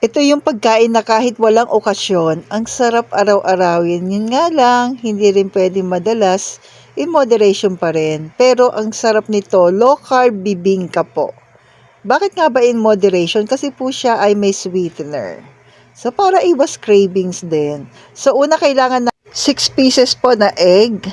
Ito yung pagkain na kahit walang okasyon, ang sarap araw-arawin. Yun nga lang, hindi rin pwedeng madalas, in moderation pa rin. Pero ang sarap nito, low carb bibingka po. Bakit nga ba in moderation? Kasi po siya ay may sweetener. So para iwas cravings din. So una kailangan na 6 pieces po na egg.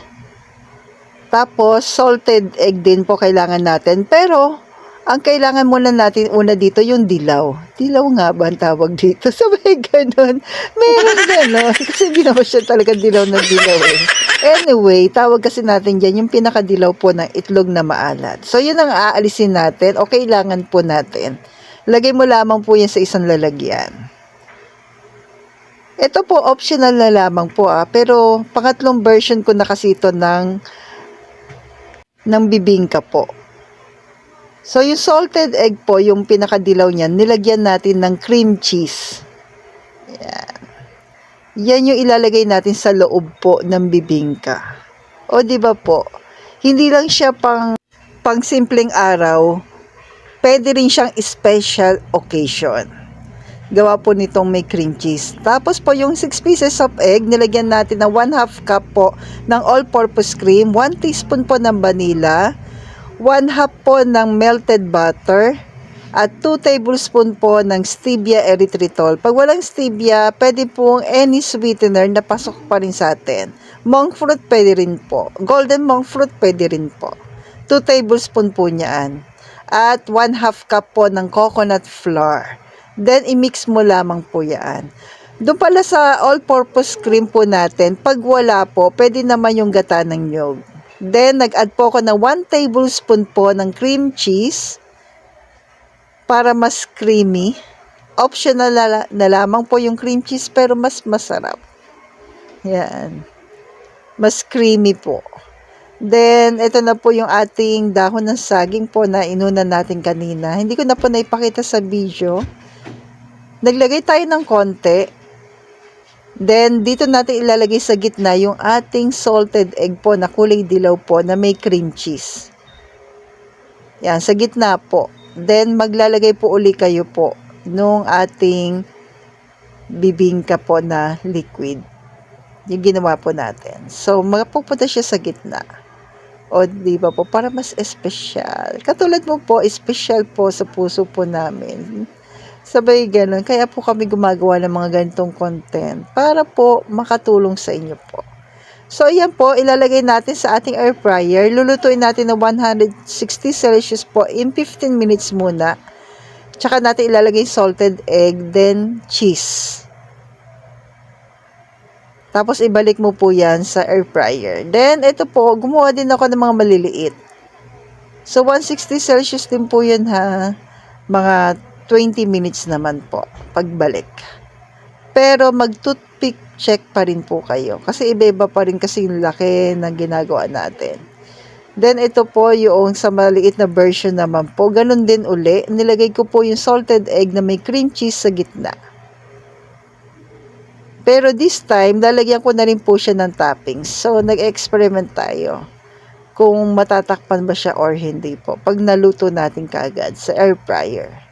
Tapos salted egg din po kailangan natin. Pero ang kailangan muna natin una dito yung dilaw. Dilaw nga ba ang tawag dito? Sabay ganun. Meron ganon. Kasi hindi naman siya talaga dilaw na dilaw eh. Anyway, tawag kasi natin dyan yung pinakadilaw po ng itlog na maalat. So, yun ang aalisin natin o kailangan po natin. Lagay mo lamang po yan sa isang lalagyan. Ito po, optional na lamang po pero pangatlong version ko na kasi ito ng bibingka po. So, yung salted egg po, yung pinakadilaw niyan, nilagyan natin ng cream cheese. Yan. Yan yung ilalagay natin sa loob po ng bibingka. O, di ba po? Hindi lang siya pang simpleng araw, pwede rin siyang special occasion. Gawa po nitong may cream cheese. Tapos po yung 6 pieces of egg, nilagyan natin ng 1/2 cup po ng all-purpose cream, 1 teaspoon po ng vanilla, 1/2 po ng melted butter, at 2 tablespoon po ng stevia erythritol. Pag walang stevia, pwede pong any sweetener na pasok pa rin sa atin. Monk fruit pwede rin po. Golden monk fruit pwede rin po. 2 tablespoon po niyan. At 1/2 cup po ng coconut flour. Then, i-mix mo lamang po yan. Doon pala sa all-purpose cream po natin, pag wala po, pwede naman yung gata ng nyog. Then, nag-add po ako ng 1 tablespoon po ng cream cheese para mas creamy. Optional na lamang po yung cream cheese pero mas masarap. Yan. Mas creamy po. Then, ito na po yung ating dahon ng saging po na inuna natin kanina. Hindi ko na po naipakita sa video. Naglagay tayo ng konti. Then, dito natin ilalagay sa gitna yung ating salted egg po na kulay dilaw po na may cream cheese. Yan, sa gitna po. Then, maglalagay po uli kayo po nung ating bibingka po na liquid. Yung ginawa po natin. So, mapupunta siya sa gitna. O, di ba po? Para mas espesyal. Katulad mo po, espesyal po sa puso po namin. Sabay ganun. Kaya po kami gumagawa ng mga ganitong content para po makatulong sa inyo po. So, ayan po, ilalagay natin sa ating air fryer. Lulutuin natin na 160 Celsius po in 15 minutes muna. Tsaka natin ilalagay salted egg, then cheese. Tapos, ibalik mo po yan sa air fryer. Then, ito po, gumawa din ako ng mga maliliit. So, 160 Celsius din po yun ha. Mga 20 minutes naman po, pagbalik. Pero mag-toothpick check pa rin po kayo. Kasi iba-iba pa rin kasi yung laki na ginagawa natin. Then, ito po yung sa maliit na version naman po. Ganun din uli. Nilagay ko po yung salted egg na may cream cheese sa gitna. Pero this time, lalagyan ko na rin po siya ng toppings. So, nag-experiment tayo kung matatakpan ba siya or hindi po. Pag naluto natin kaagad sa air fryer.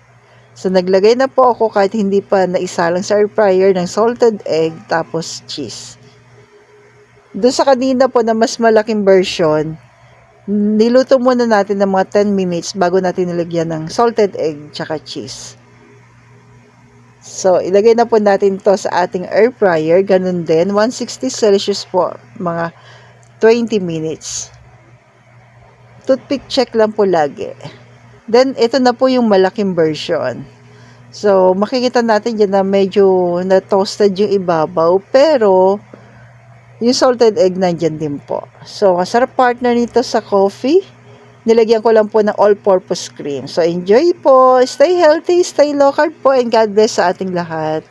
So, naglagay na po ako kahit hindi pa naisalang sa air fryer ng salted egg tapos cheese. Doon sa kanina po na mas malaking version, niluto muna natin ng mga 10 minutes bago natin nilagyan ng salted egg tsaka cheese. So, ilagay na po natin to sa ating air fryer. Ganun din, 160 Celsius po, mga 20 minutes. Toothpick check lang po lagi. Then, ito na po yung malaking version. So, makikita natin dyan na medyo na-toasted yung ibabaw. Pero, yung salted egg nandyan din po. So, masarap partner nito sa coffee. Nilagyan ko lang po ng all-purpose cream. So, enjoy po. Stay healthy, stay low carb po, and God bless sa ating lahat.